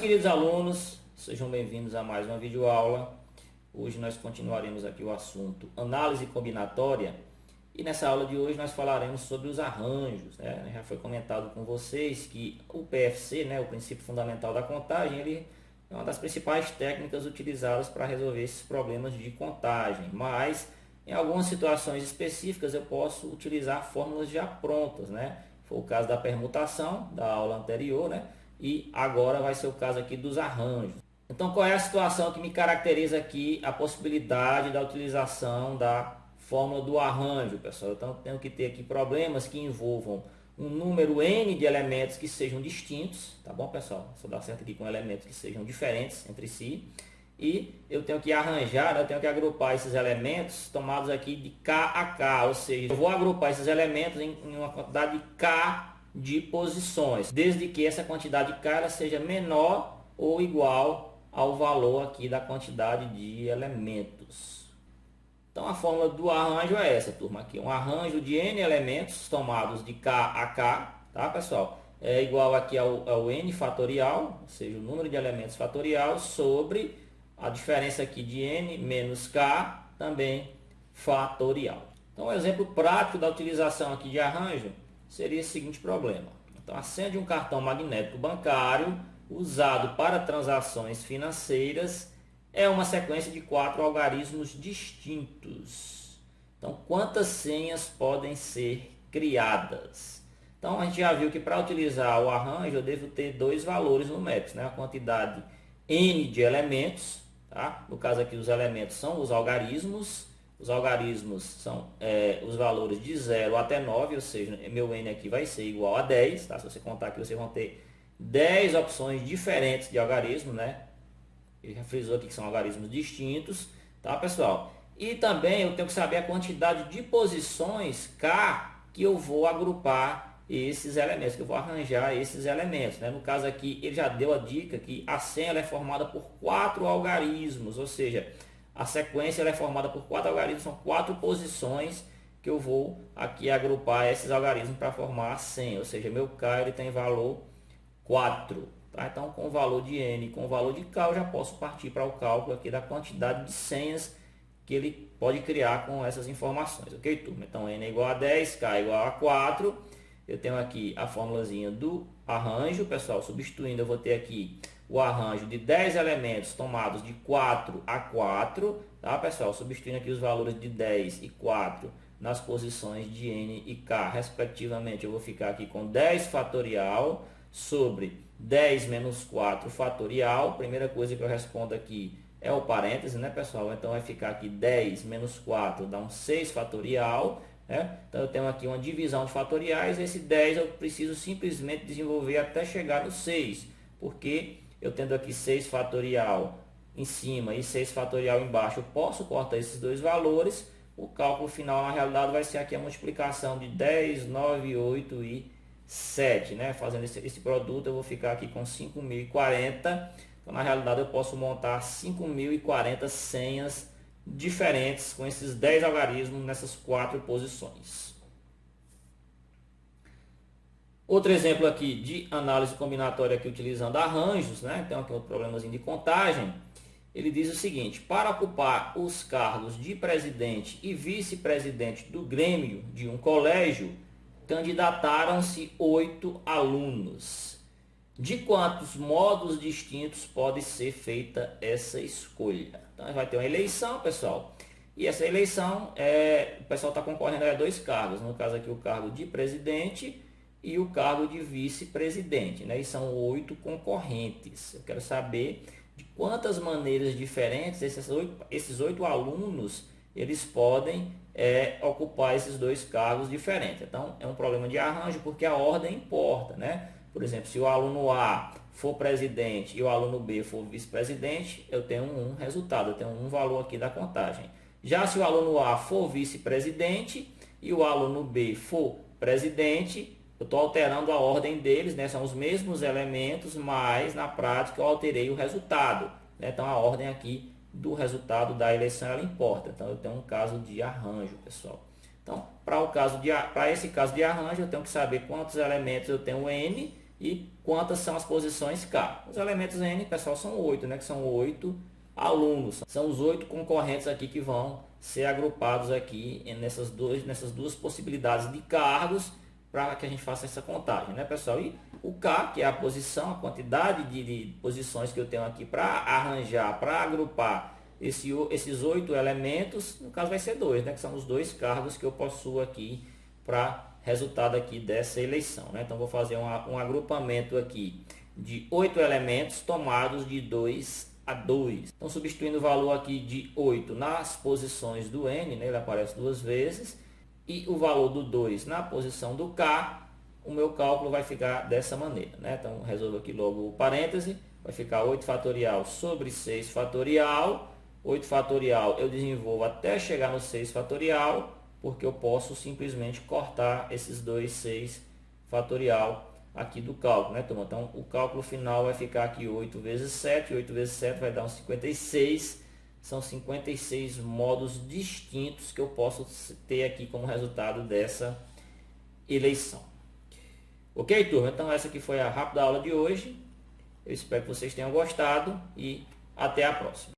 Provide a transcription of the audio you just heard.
queridos alunos, sejam bem-vindos a mais uma videoaula. Hoje nós continuaremos aqui o assunto análise combinatória e nessa aula de hoje nós falaremos sobre os arranjos, né? Já foi comentado com vocês que o PFC, né, o princípio fundamental da contagem, ele é uma das principais técnicas utilizadas para resolver esses problemas de contagem, mas em algumas situações específicas eu posso utilizar fórmulas já prontas, né? Foi o caso da permutação da aula anterior, né? E agora vai ser o caso aqui dos arranjos. Então, qual é a situação que me caracteriza aqui a possibilidade da utilização da fórmula do arranjo, pessoal? Então, tenho que ter aqui problemas que envolvam um número n de elementos que sejam distintos, tá bom, pessoal? Só dá certo aqui com elementos que sejam diferentes entre si. E eu tenho que arranjar, eu tenho que agrupar esses elementos tomados aqui de K a K, ou seja, eu vou agrupar esses elementos em uma quantidade de K de posições, desde que essa quantidade de K ela seja menor ou igual ao valor aqui da quantidade de elementos. Então a fórmula do arranjo é essa, turma, aqui, um arranjo de n elementos tomados de K a K, tá, pessoal? É igual aqui ao n fatorial, ou seja, o número de elementos fatorial sobre a diferença aqui de n menos k, também fatorial. Então, o exemplo prático da utilização aqui de arranjo seria esse seguinte problema. Então, a senha de um cartão magnético bancário usado para transações financeiras é uma sequência de 4 algarismos distintos. Então, quantas senhas podem ser criadas? Então, a gente já viu que para utilizar o arranjo eu devo ter dois valores numéricos, né? A quantidade n de elementos, tá? No caso aqui os elementos são os algarismos. Os algarismos são os valores de 0 até 9, ou seja, meu n aqui vai ser igual a 10. Tá? Se você contar aqui, vocês vão ter 10 opções diferentes de algarismo, né? Ele já frisou aqui que são algarismos distintos, tá, pessoal? E também eu tenho que saber a quantidade de posições K que eu vou agrupar esses elementos, que eu vou arranjar esses elementos, né? No caso aqui, ele já deu a dica que a senha ela é formada por 4 algarismos, ou seja, a sequência ela é formada por 4 algarismos, são 4 posições que eu vou aqui agrupar esses algarismos para formar a senha, ou seja, meu K ele tem valor 4. Tá? Então, com o valor de n e com o valor de K, eu já posso partir para o cálculo aqui da quantidade de senhas que ele pode criar com essas informações, ok, turma? Então, n é igual a 10, K é igual a 4. Eu tenho aqui a formulazinha do arranjo, pessoal, substituindo, eu vou ter aqui o arranjo de 10 elementos tomados de 4 a 4, tá, pessoal? Substituindo aqui os valores de 10 e 4 nas posições de n e k, respectivamente, eu vou ficar aqui com 10 fatorial sobre 10 menos 4 fatorial. Primeira coisa que eu respondo aqui é o parêntese, né, pessoal? Então, vai ficar aqui 10 menos 4 dá um 6 fatorial. Então eu tenho aqui uma divisão de fatoriais, esse 10 eu preciso simplesmente desenvolver até chegar no 6, porque eu tendo aqui 6 fatorial em cima e 6 fatorial embaixo, eu posso cortar esses dois valores, o cálculo final na realidade vai ser aqui a multiplicação de 10, 9, 8 e 7, né? Fazendo esse produto eu vou ficar aqui com 5.040, então na realidade eu posso montar 5.040 senhas diferentes com esses 10 algarismos nessas 4 posições. Outro exemplo aqui de análise combinatória aqui utilizando arranjos, né? Então aqui outro problemazinho de contagem. Ele diz o seguinte: para ocupar os cargos de presidente e vice-presidente do grêmio de um colégio, candidataram-se 8 alunos. De quantos modos distintos pode ser feita essa escolha? Então, vai ter uma eleição, pessoal. E essa eleição, o pessoal está concorrendo a 2 cargos. No caso aqui, o cargo de presidente e o cargo de vice-presidente, né? E são 8 concorrentes. Eu quero saber de quantas maneiras diferentes esses 8 alunos eles podem ocupar esses 2 cargos diferentes. Então, é um problema de arranjo, porque a ordem importa, né? Por exemplo, se o aluno A for presidente e o aluno B for vice-presidente, eu tenho um resultado, eu tenho um valor aqui da contagem. Já se o aluno A for vice-presidente e o aluno B for presidente, eu estou alterando a ordem deles, né? São os mesmos elementos, mas na prática eu alterei o resultado, né? Então a ordem aqui do resultado da eleição ela importa. Então eu tenho um caso de arranjo, pessoal. Então, para esse caso de arranjo, eu tenho que saber quantos elementos eu tenho n e quantas são as posições K. Os elementos N, pessoal, são 8, né? Que são 8 alunos. São os 8 concorrentes aqui que vão ser agrupados aqui nessas duas possibilidades de cargos para que a gente faça essa contagem, né, pessoal? E o K, que é a posição, a quantidade de posições que eu tenho aqui para arranjar, para agrupar esses 8 elementos, no caso vai ser 2, né? Que são os 2 cargos que eu possuo aqui para resultado aqui dessa eleição, né? Então vou fazer um agrupamento aqui de 8 elementos tomados de 2 a 2. Então substituindo o valor aqui de 8 nas posições do N, né? Ele aparece 2 vezes, e o valor do 2 na posição do K, o meu cálculo vai ficar dessa maneira, né? Então resolvo aqui logo o parêntese, vai ficar 8 fatorial sobre 6 fatorial. 8 fatorial eu desenvolvo até chegar no 6 fatorial, porque eu posso simplesmente cortar esses dois 6 fatorial aqui do cálculo, né, turma? Então, o cálculo final vai ficar aqui 8 vezes 7, 8 vezes 7 vai dar uns 56, são 56 modos distintos que eu posso ter aqui como resultado dessa eleição. Ok, turma? Então, essa aqui foi a rápida aula de hoje, eu espero que vocês tenham gostado e até a próxima.